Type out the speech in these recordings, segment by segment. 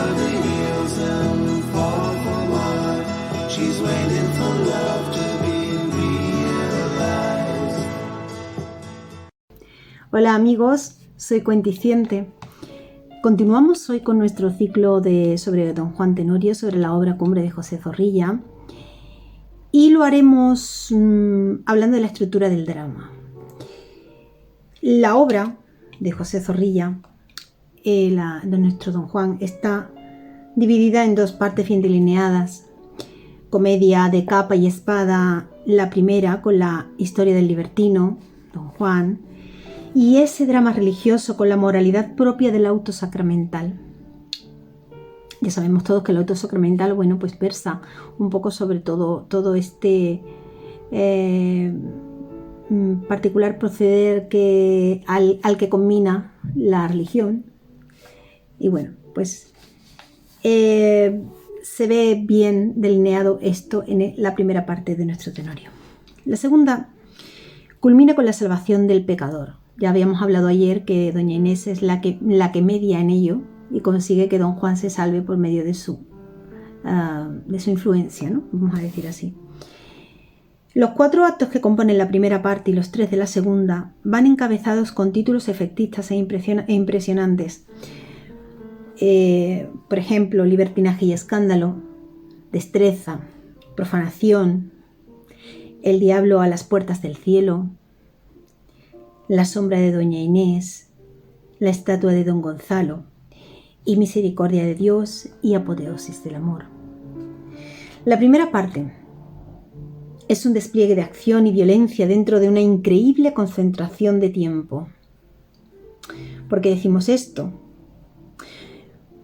by the hills and fall for what she's waiting for love to be realized. Hola amigos, soy Cuenticiente. Continuamos hoy con nuestro ciclo sobre Don Juan Tenorio, sobre la obra Cumbre de José Zorrilla, y lo haremos hablando de la estructura del drama. La obra de José Zorrilla, de nuestro Don Juan, está dividida en dos partes bien delineadas. Comedia de capa y espada, la primera con la historia del libertino, Don Juan, y ese drama religioso con la moralidad propia del auto sacramental. Ya sabemos todos que el auto sacramental, bueno, pues versa un poco sobre todo este particular proceder al que combina la religión. Y bueno, pues se ve bien delineado esto en la primera parte de nuestro Tenorio. La segunda culmina con la salvación del pecador. Ya habíamos hablado ayer que doña Inés es la que media en ello y consigue que Don Juan se salve por medio de su influencia, ¿no? Vamos a decir así. Los 4 actos que componen la primera parte y los 3 de la segunda van encabezados con títulos efectistas e impresionantes. Por ejemplo, libertinaje y escándalo, destreza, profanación, el diablo a las puertas del cielo, la sombra de doña Inés, la estatua de don Gonzalo y misericordia de Dios y apoteosis del amor. La primera parte es un despliegue de acción y violencia dentro de una increíble concentración de tiempo. ¿Por qué decimos esto?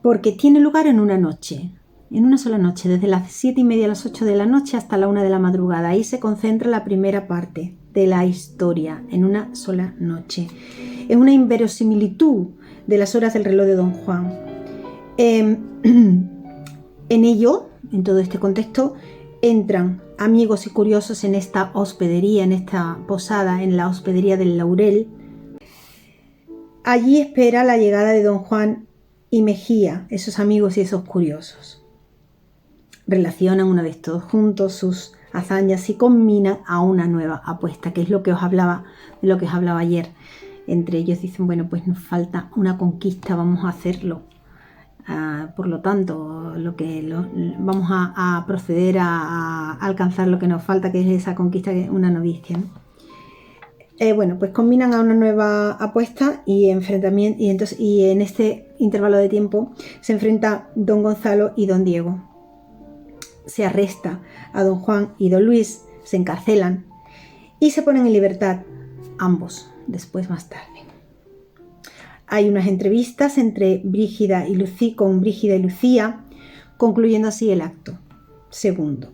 Porque tiene lugar en una noche, en una sola noche, desde las 7:30 a las 8 de la noche hasta la 1 de la madrugada. Ahí se concentra la primera parte de la historia, en una sola noche. Es una inverosimilitud de las horas del reloj de Don Juan. En ello, en todo este contexto, entran amigos y curiosos en esta hospedería, en esta posada, en la hospedería del Laurel. Allí espera la llegada de Don Juan y Mejía, esos amigos y esos curiosos. Relacionan una vez todos juntos sus hazañas y combinan a una nueva apuesta, que es lo que os hablaba ayer. Entre ellos dicen, bueno, pues nos falta una conquista, vamos a hacerlo. Por lo tanto, vamos a proceder a alcanzar lo que nos falta, que es esa conquista, que es una novicia, ¿no? Bueno, pues combinan a una nueva apuesta y enfrentamiento, y en este intervalo de tiempo se enfrenta don Gonzalo y don Diego. Se arresta a don Juan y don Luis, se encarcelan y se ponen en libertad ambos, después más tarde. Hay unas entrevistas entre Brígida y Lucía, concluyendo así el acto segundo.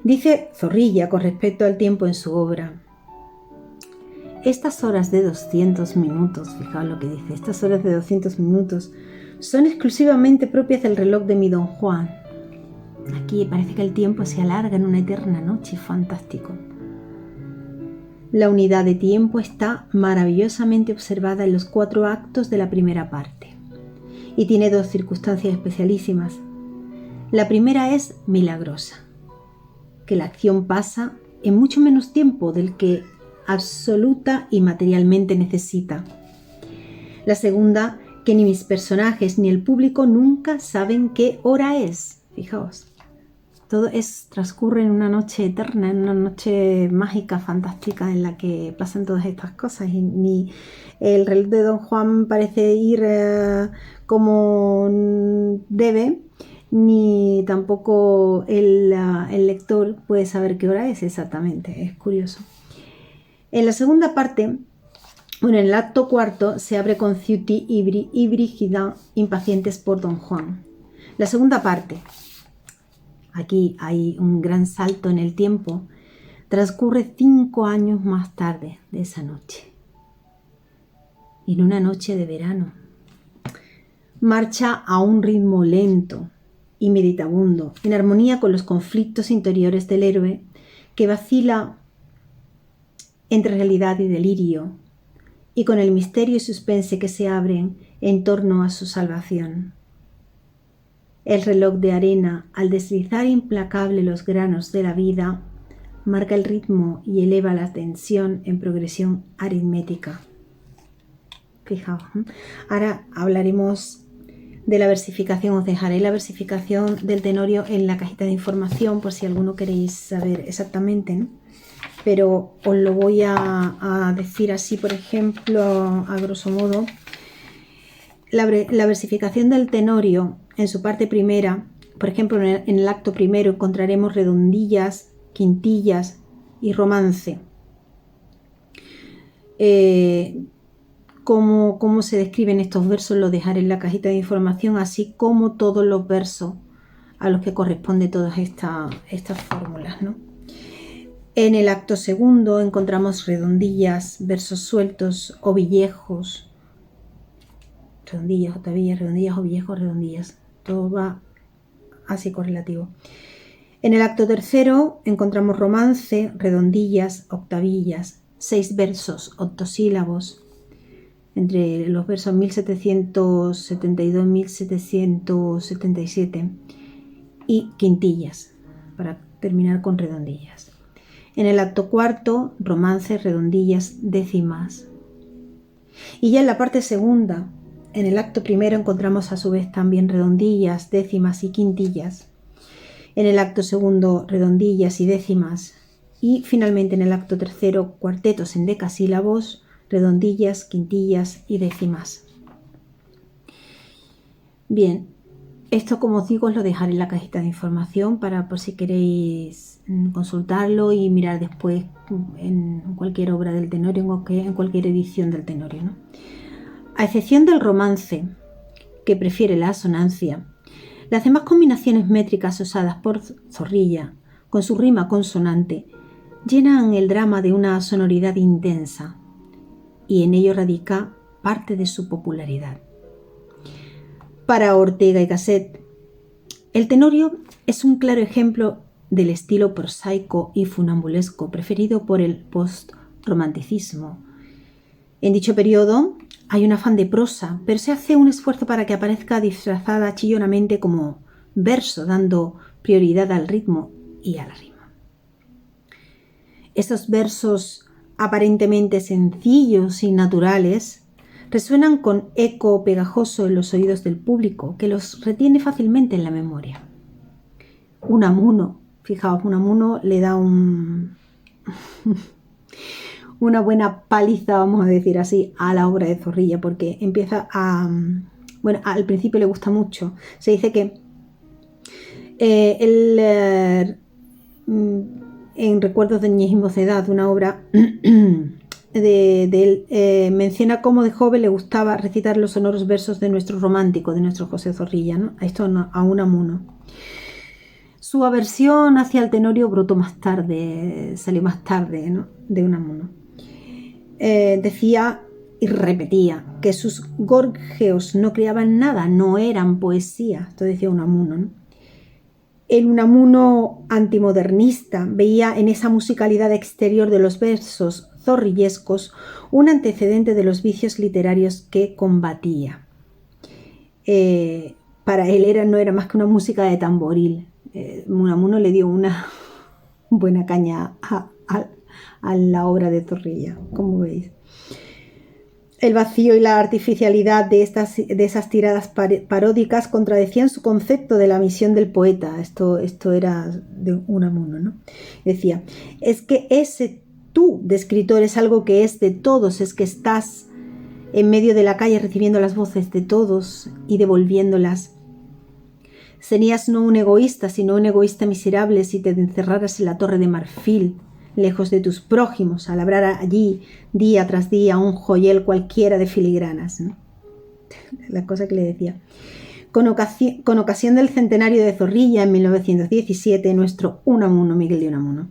Dice Zorrilla con respecto al tiempo en su obra: estas horas de 200 minutos, fijaos lo que dice, estas horas de 200 minutos son exclusivamente propias del reloj de mi Don Juan. Aquí parece que el tiempo se alarga en una eterna noche, fantástico. La unidad de tiempo está maravillosamente observada en los 4 actos de la primera parte y tiene 2 circunstancias especialísimas. La primera es milagrosa, que la acción pasa en mucho menos tiempo del que absoluta y materialmente necesita. La segunda, que ni mis personajes ni el público nunca saben qué hora es. Fijaos, todo transcurre en una noche eterna, en una noche mágica, fantástica, en la que pasan todas estas cosas, y ni el reloj de Don Juan parece ir como debe, ni tampoco el lector puede saber qué hora es exactamente. Es curioso. En la segunda parte, en el acto cuarto, se abre con Ciuti y Brígida impacientes por Don Juan. La segunda parte, aquí hay un gran salto en el tiempo, transcurre 5 años más tarde de esa noche. En una noche de verano. Marcha a un ritmo lento y meditabundo, en armonía con los conflictos interiores del héroe, que vacila entre realidad y delirio, y con el misterio y suspense que se abren en torno a su salvación. El reloj de arena, al deslizar implacable los granos de la vida, marca el ritmo y eleva la tensión en progresión aritmética. Fijaos, ahora hablaremos de la versificación. Os dejaré la versificación del Tenorio en la cajita de información por si alguno queréis saber exactamente, ¿no? Pero os lo voy a decir así, por ejemplo, a grosso modo. La versificación del Tenorio en su parte primera, por ejemplo, en el acto primero encontraremos redondillas, quintillas y romance. Cómo se describen estos versos lo dejaré en la cajita de información, así como todos los versos a los que corresponden todas estas fórmulas, ¿no? En el acto segundo encontramos redondillas, versos sueltos, ovillejos, redondillas, octavillas, redondillas, ovillejos, redondillas. Todo va así correlativo. En el acto tercero encontramos romance, redondillas, octavillas, 6 versos octosílabos, entre los versos 1772 y 1777, y quintillas, para terminar con redondillas. En el acto cuarto, romances, redondillas, décimas. Y ya en la parte segunda, en el acto primero encontramos a su vez también redondillas, décimas y quintillas. En el acto segundo, redondillas y décimas. Y finalmente en el acto tercero, cuartetos en decasílabos, redondillas, quintillas y décimas. Bien, esto, como os digo, os lo dejaré en la cajita de información para por si queréis consultarlo y mirar después en cualquier obra del Tenorio, en cualquier edición del Tenorio, ¿no? A excepción del romance, que prefiere la asonancia, las demás combinaciones métricas usadas por Zorrilla, con su rima consonante, llenan el drama de una sonoridad intensa, y en ello radica parte de su popularidad. Para Ortega y Gasset, el Tenorio es un claro ejemplo del estilo prosaico y funambulesco preferido por el post-romanticismo. En dicho periodo hay un afán de prosa, pero se hace un esfuerzo para que aparezca disfrazada chillonamente como verso, dando prioridad al ritmo y a la rima. Estos versos aparentemente sencillos y naturales resuenan con eco pegajoso en los oídos del público, que los retiene fácilmente en la memoria. Unamuno, fijaos, Unamuno le da una buena paliza, vamos a decir así, a la obra de Zorrilla, porque empieza a... Bueno, al principio le gusta mucho. Se dice que en Recuerdos de Niñez y Mocedad, una obra de él, menciona cómo de joven le gustaba recitar los sonoros versos de nuestro romántico, de nuestro José Zorrilla, ¿no? Esto a Unamuno. Su aversión hacia el Tenorio brotó más tarde, salió más tarde, ¿no? De Unamuno. Decía y repetía que sus gorjeos no creaban nada, no eran poesía. Esto decía Unamuno, ¿no? El Unamuno antimodernista veía en esa musicalidad exterior de los versos zorrillescos un antecedente de los vicios literarios que combatía. Para él no era más que una música de tamboril. Unamuno le dio una buena caña a la obra de Zorrilla, como veis. El vacío y la artificialidad de esas tiradas paródicas contradecían su concepto de la misión del poeta. Esto era de Unamuno, ¿no? Decía, es que ese tú de escritor es algo que es de todos, es que estás en medio de la calle recibiendo las voces de todos y devolviéndolas. Serías no un egoísta, sino un egoísta miserable si te encerraras en la Torre de Marfil, lejos de tus prójimos, a labrar allí día tras día un joyel cualquiera de filigranas, ¿no? La cosa que le decía. Con ocasión del centenario de Zorrilla en 1917, nuestro Unamuno, Miguel de Unamuno,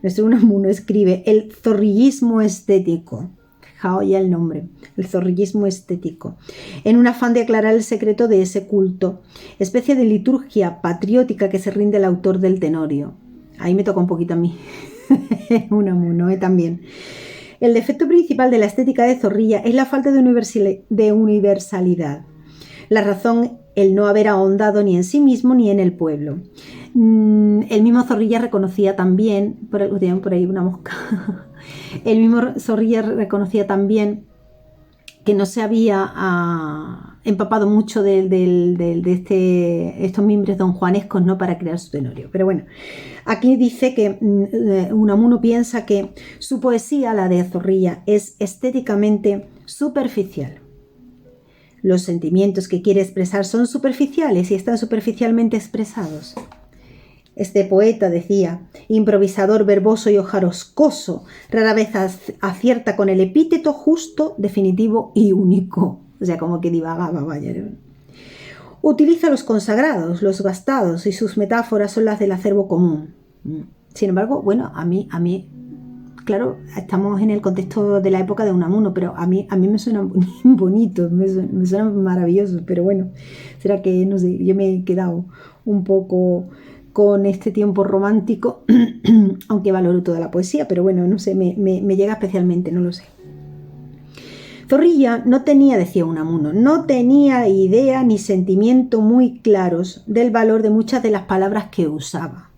nuestro Unamuno escribe el zorrillismo estético. Fijaos ya el nombre, el zorrillismo estético, en un afán de aclarar el secreto de ese culto, especie de liturgia patriótica que se rinde el autor del Tenorio. Ahí me toca un poquito a mí. Unamuno también. El defecto principal de la estética de Zorrilla es la falta de universalidad. La razón, el no haber ahondado ni en sí mismo ni en el pueblo. El mismo Zorrilla reconocía también, por ahí una mosca, el mismo Zorrilla reconocía también que no se había empapado mucho de estos mimbres donjuanescos, ¿no?, para crear su tenorio. Pero bueno, aquí dice que Unamuno piensa que su poesía, la de Zorrilla, es estéticamente superficial. Los sentimientos que quiere expresar son superficiales y están superficialmente expresados. Este poeta, decía, improvisador, verboso y hojarascoso, rara vez acierta con el epíteto justo, definitivo y único. O sea, como que divagaba, vaya. Utiliza los consagrados, los gastados, y sus metáforas son las del acervo común. Sin embargo, bueno, a mí, claro, estamos en el contexto de la época de Unamuno, pero a mí me suenan bonitos, me suenan maravillosos, pero bueno, será que, no sé, yo me he quedado un poco con este tiempo romántico, aunque valoro toda la poesía, pero bueno, no sé, me llega especialmente, no lo sé. Zorrilla no tenía, decía Unamuno, no tenía idea ni sentimiento muy claros del valor de muchas de las palabras que usaba.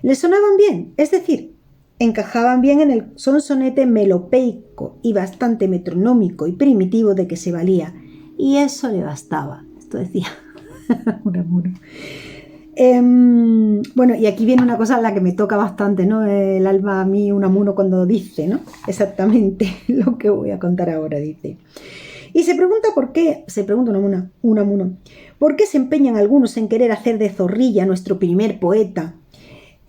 Le sonaban bien, es decir, encajaban bien en el sonsonete melopeico y bastante metronómico y primitivo de que se valía, y eso le bastaba. Esto decía Unamuno. Bueno, y aquí viene una cosa a la que me toca bastante, ¿no? El alma a mí, Unamuno, cuando dice, ¿no?, exactamente lo que voy a contar ahora, dice. Y se pregunta Unamuno, ¿por qué se empeñan algunos en querer hacer de Zorrilla nuestro primer poeta?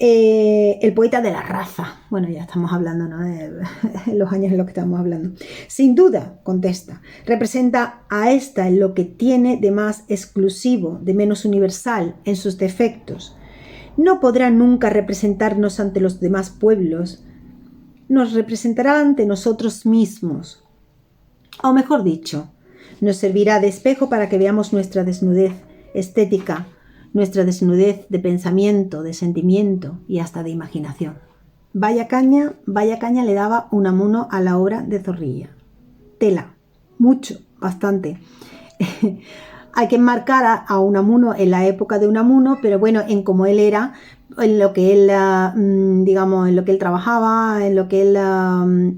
El poeta de la raza. Bueno, ya estamos hablando, ¿no?, de los años en los que estamos hablando. Sin duda, contesta, representa a esta en lo que tiene de más exclusivo, de menos universal, en sus defectos. No podrá nunca representarnos ante los demás pueblos. Nos representará ante nosotros mismos. O mejor dicho, nos servirá de espejo para que veamos nuestra desnudez estética, nuestra desnudez de pensamiento, de sentimiento y hasta de imaginación. Vaya caña le daba Unamuno a la obra de Zorrilla. Tela, mucho, bastante. Hay que enmarcar a Unamuno en la época de Unamuno, pero bueno, en cómo él era, en lo que él, digamos, en lo que él trabajaba, en lo que él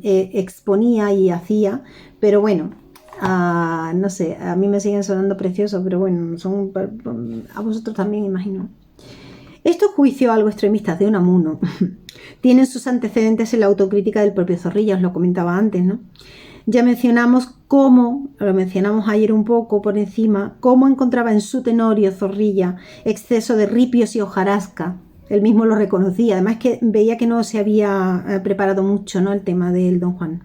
exponía y hacía, pero bueno, no sé, a mí me siguen sonando preciosos, pero bueno, son a vosotros también, imagino. Estos juicios algo extremistas de Unamuno tienen sus antecedentes en la autocrítica del propio Zorrilla, os lo comentaba antes, ¿no? Ya mencionamos lo mencionamos ayer un poco por encima, cómo encontraba en su tenorio Zorrilla exceso de ripios y hojarasca. Él mismo lo reconocía, además que veía que no se había preparado mucho, ¿no?, el tema del Don Juan.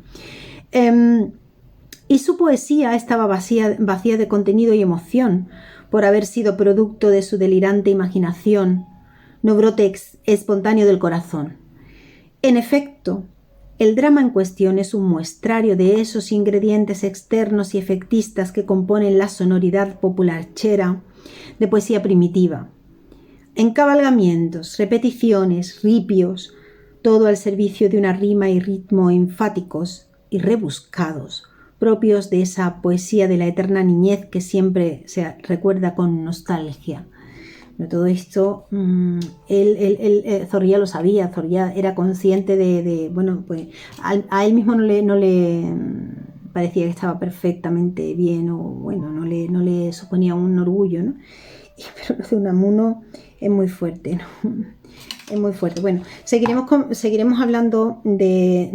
Y su poesía estaba vacía de contenido y emoción, por haber sido producto de su delirante imaginación, no brote espontáneo del corazón. En efecto, el drama en cuestión es un muestrario de esos ingredientes externos y efectistas que componen la sonoridad popularchera de poesía primitiva. Encabalgamientos, repeticiones, ripios, todo al servicio de una rima y ritmo enfáticos y rebuscados, propios de esa poesía de la eterna niñez que siempre se recuerda con nostalgia. Pero todo esto, Zorrilla lo sabía, Zorrilla era consciente bueno, pues a él mismo no le parecía que estaba perfectamente bien, o bueno, no le suponía un orgullo, ¿no? Pero lo de Unamuno es muy fuerte, ¿no? Es muy fuerte. Bueno, seguiremos hablando del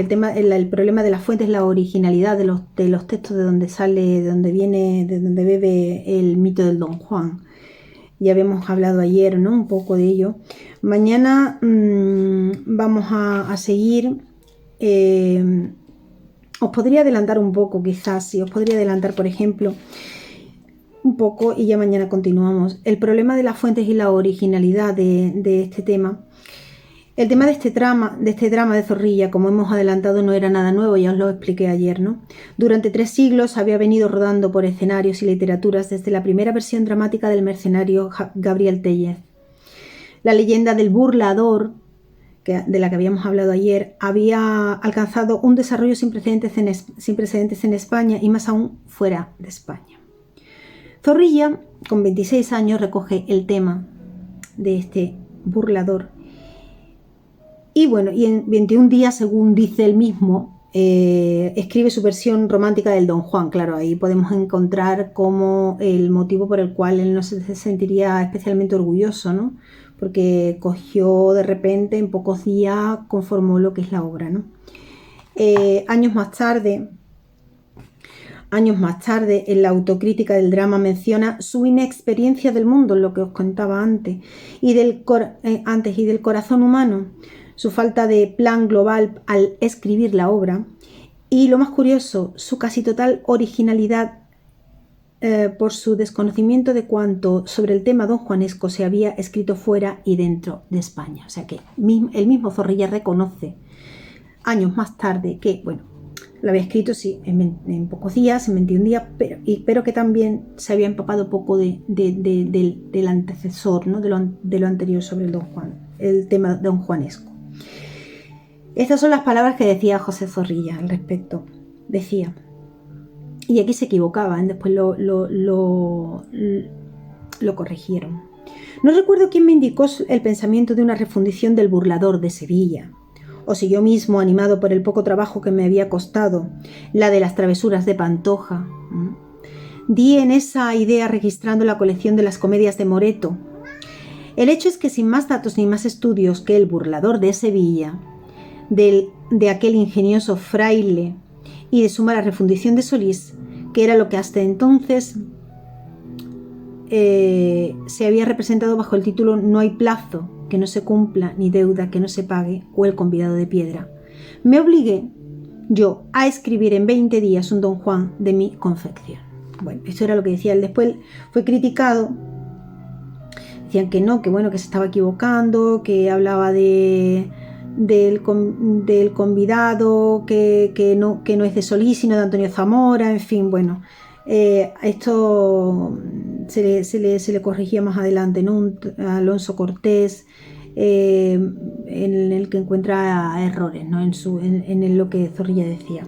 tema, el problema de las fuentes, la originalidad de los textos, de donde sale, de donde viene, de donde bebe el mito del Don Juan. Ya habíamos hablado ayer, ¿no?, un poco de ello. Mañana vamos a seguir. Os podría adelantar un poco, quizás, si os podría adelantar, por ejemplo, un poco, y ya mañana continuamos. El problema de las fuentes y la originalidad de este tema. El tema de este drama de Zorrilla, como hemos adelantado, no era nada nuevo, ya os lo expliqué ayer, ¿no? Durante 3 siglos había venido rodando por escenarios y literaturas desde la primera versión dramática del mercenario Gabriel Tellez. La leyenda del burlador de la que habíamos hablado ayer, había alcanzado un desarrollo sin precedentes en España y más aún fuera de España. Zorrilla, con 26 años, recoge el tema de este burlador y bueno, y en 21 días, según dice él mismo, escribe su versión romántica del Don Juan. Claro, ahí podemos encontrar como el motivo por el cual él no se sentiría especialmente orgulloso, ¿no? Porque cogió de repente, en pocos días, conformó lo que es la obra, ¿no? Años más tarde, en la autocrítica del drama menciona su inexperiencia del mundo, lo que os contaba antes, y del corazón humano, su falta de plan global al escribir la obra, y lo más curioso, su casi total originalidad por su desconocimiento de cuanto sobre el tema donjuanesco se había escrito fuera y dentro de España. O sea que el mismo Zorrilla reconoce años más tarde que, bueno, lo había escrito sí en pocos días, en 21 días, pero que también se había empapado poco del antecesor, ¿no? de lo anterior sobre el Don Juan, el tema donjuanesco. Estas son las palabras que decía José Zorrilla al respecto. Decía, y aquí se equivocaba, después lo corrigieron. No recuerdo quién me indicó el pensamiento de una refundición del burlador de Sevilla, o si yo mismo, animado por el poco trabajo que me había costado, la de las travesuras de Pantoja, di en esa idea registrando la colección de las comedias de Moreto. El hecho es que sin más datos ni más estudios que el burlador de Sevilla, de aquel ingenioso fraile y de su mala refundición de Solís, que era lo que hasta entonces se había representado bajo el título No hay plazo que no se cumpla, ni deuda que no se pague, o El convidado de piedra. Me obligué yo a escribir en 20 días un Don Juan de mi confección. Bueno, esto era lo que decía él. Después fue criticado. Decían que no, que bueno, que se estaba equivocando, que hablaba del convidado, que no es de Solís, sino de Antonio Zamora, en fin, bueno. Esto se le corrigía más adelante, ¿no? A Alonso Cortés, en el que encuentra errores, ¿no? en lo que Zorrilla decía.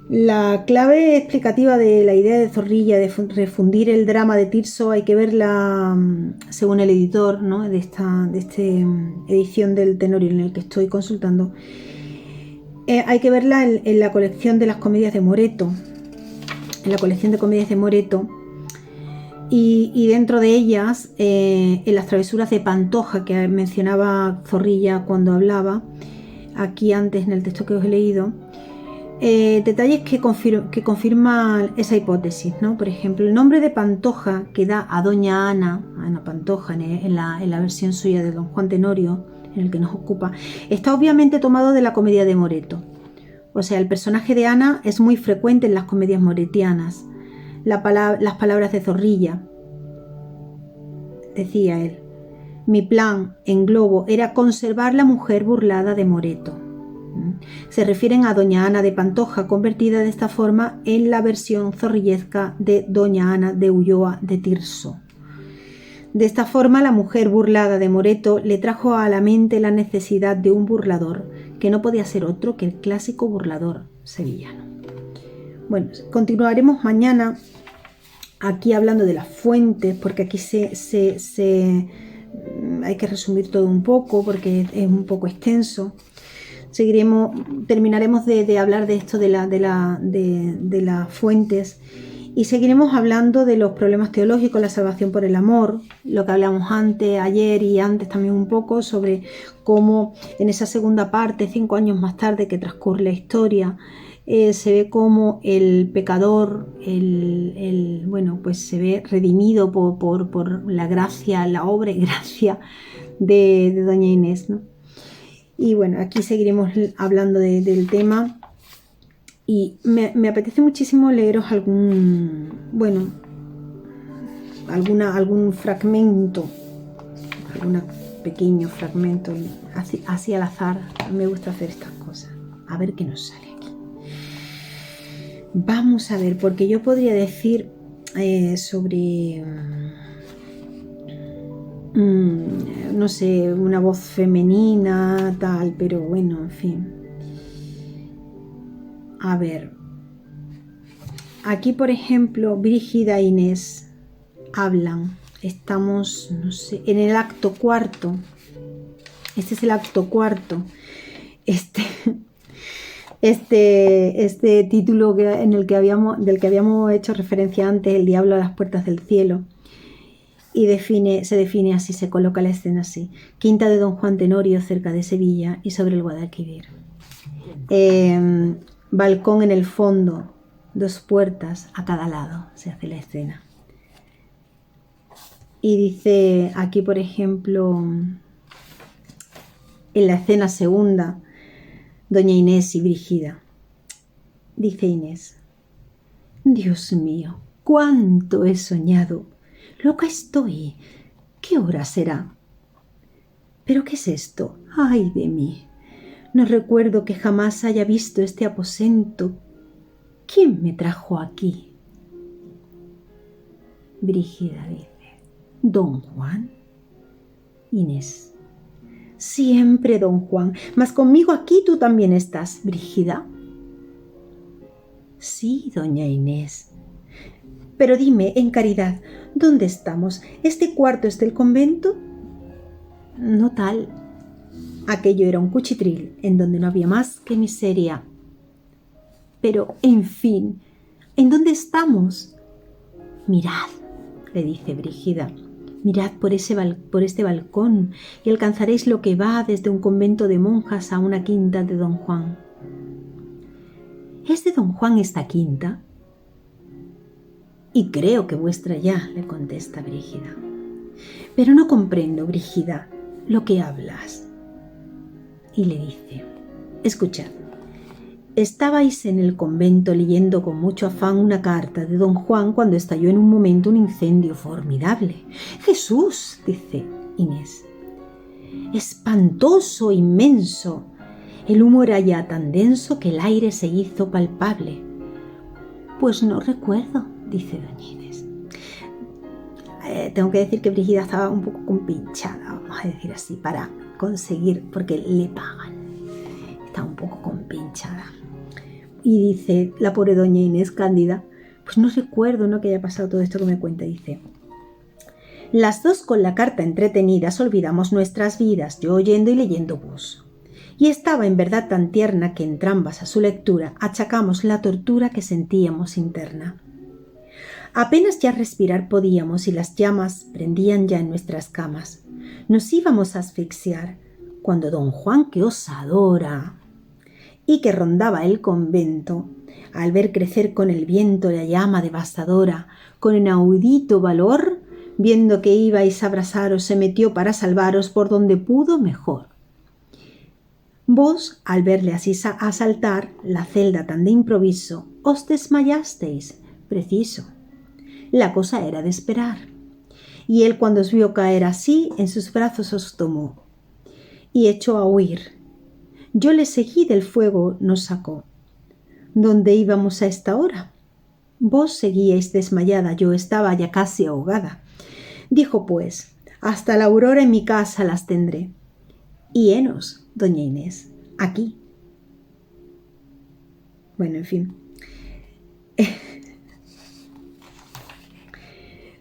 La clave explicativa de la idea de Zorrilla de refundir el drama de Tirso hay que verla, según el editor, ¿no? de esta edición del Tenorio en el que estoy consultando, hay que verla en la colección de las comedias de Moreto, y dentro de ellas, en las travesuras de Pantoja que mencionaba Zorrilla cuando hablaba, aquí antes en el texto que os he leído, detalles que confirman esa hipótesis, ¿no? Por ejemplo, el nombre de Pantoja que da a doña Ana Pantoja en la versión suya de Don Juan Tenorio, en el que nos ocupa, está obviamente tomado de la comedia de Moreto. O sea, el personaje de Ana es muy frecuente en las comedias moretianas. Las palabras de Zorrilla, decía él, mi plan en globo era conservar la mujer burlada de Moreto. Se refieren a doña Ana de Pantoja, convertida de esta forma en la versión zorrillesca de doña Ana de Ulloa de Tirso. De esta forma, la mujer burlada de Moreto le trajo a la mente la necesidad de un burlador, que no podía ser otro que el clásico burlador sevillano. Bueno, continuaremos mañana aquí hablando de las fuentes, porque aquí hay que resumir todo un poco, porque es un poco extenso. Terminaremos de hablar de esto de las fuentes, y seguiremos hablando de los problemas teológicos, la salvación por el amor, lo que hablamos ayer y antes también un poco, sobre cómo en esa segunda parte, 5 años más tarde que transcurre la historia, se ve como el pecador, pues se ve redimido por la gracia, la obra y gracia de doña Inés, ¿no? Y bueno, aquí seguiremos hablando del tema, y me apetece muchísimo leeros algún fragmento, algún pequeño fragmento, así al azar. Me gusta hacer estas cosas, a ver qué nos sale aquí. Vamos a ver, porque yo podría decir no sé, una voz femenina, tal, pero bueno, en fin. A ver, aquí por ejemplo, Brígida e Inés hablan. Estamos, no sé, en el acto cuarto. Este es el acto cuarto. Este título del que habíamos hecho referencia antes, El diablo a las puertas del cielo. Y se define así, se coloca la escena así. Quinta de Don Juan Tenorio, cerca de Sevilla y sobre el Guadalquivir. Balcón en el fondo, 2 puertas a cada lado, se hace la escena. Y dice aquí, por ejemplo, en la escena segunda, doña Inés y Brígida. Dice Inés: Dios mío, cuánto he soñado. Loca estoy. ¿Qué hora será? ¿Pero qué es esto? ¡Ay de mí! No recuerdo que jamás haya visto este aposento. ¿Quién me trajo aquí? Brígida dice: ¿Don Juan? Inés: Siempre don Juan, mas conmigo aquí tú también estás, Brígida. Sí, doña Inés. Pero dime, en caridad, ¿dónde estamos? ¿Este cuarto es del convento? No tal. Aquello era un cuchitril en donde no había más que miseria. Pero, en fin, ¿en dónde estamos? Mirad, le dice Brígida, mirad por este balcón y alcanzaréis lo que va desde un convento de monjas a una quinta de don Juan. ¿Es de don Juan esta quinta? Y creo que vuestra ya, le contesta Brígida. Pero no comprendo, Brígida, lo que hablas. Y le dice: escuchad, estabais en el convento leyendo con mucho afán una carta de don Juan cuando estalló en un momento un incendio formidable. Jesús, dice Inés, espantoso, inmenso. El humo era ya tan denso que el aire se hizo palpable. Pues no recuerdo, dice doña Inés. Tengo que decir que Brígida estaba un poco compinchada, vamos a decir así, para conseguir, porque le pagan. Está un poco compinchada. Y dice la pobre doña Inés Cándida: pues no recuerdo, ¿no?, que haya pasado todo esto que me cuenta. Dice: las dos con la carta entretenidas olvidamos nuestras vidas, yo oyendo y leyendo vos. Y estaba en verdad tan tierna que entrambas a su lectura achacamos la tortura que sentíamos interna. Apenas ya respirar podíamos y las llamas prendían ya en nuestras camas. Nos íbamos a asfixiar cuando don Juan, que os adora y que rondaba el convento, al ver crecer con el viento la llama devastadora, con inaudito valor, viendo que ibais a abrasaros, se metió para salvaros por donde pudo mejor. Vos, al verle así asaltar la celda tan de improviso, os desmayasteis, preciso. La cosa era de esperar. Y él, cuando os vio caer así, en sus brazos os tomó y echó a huir. Yo le seguí, del fuego nos sacó. ¿Dónde íbamos a esta hora? Vos seguíais desmayada, yo estaba ya casi ahogada. Dijo pues: hasta la aurora en mi casa las tendré. Y henos, doña Inés, aquí. Bueno, en fin.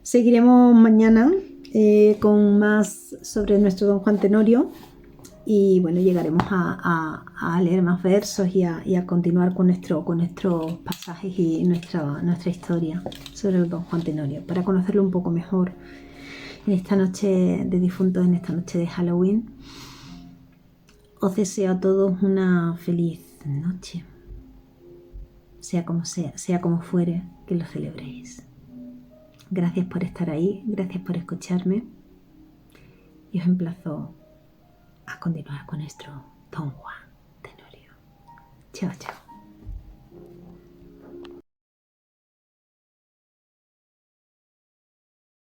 Seguiremos mañana con más sobre nuestro don Juan Tenorio. Y bueno, llegaremos a leer más versos y a continuar con nuestros pasajes y nuestra historia sobre el don Juan Tenorio, para conocerlo un poco mejor en esta noche de difuntos, en esta noche de Halloween. Os deseo a todos una feliz noche, sea como fuere, que lo celebréis. Gracias por estar ahí, gracias por escucharme y os emplazo a continuar con nuestro don Juan Tenorio. Chao, chao.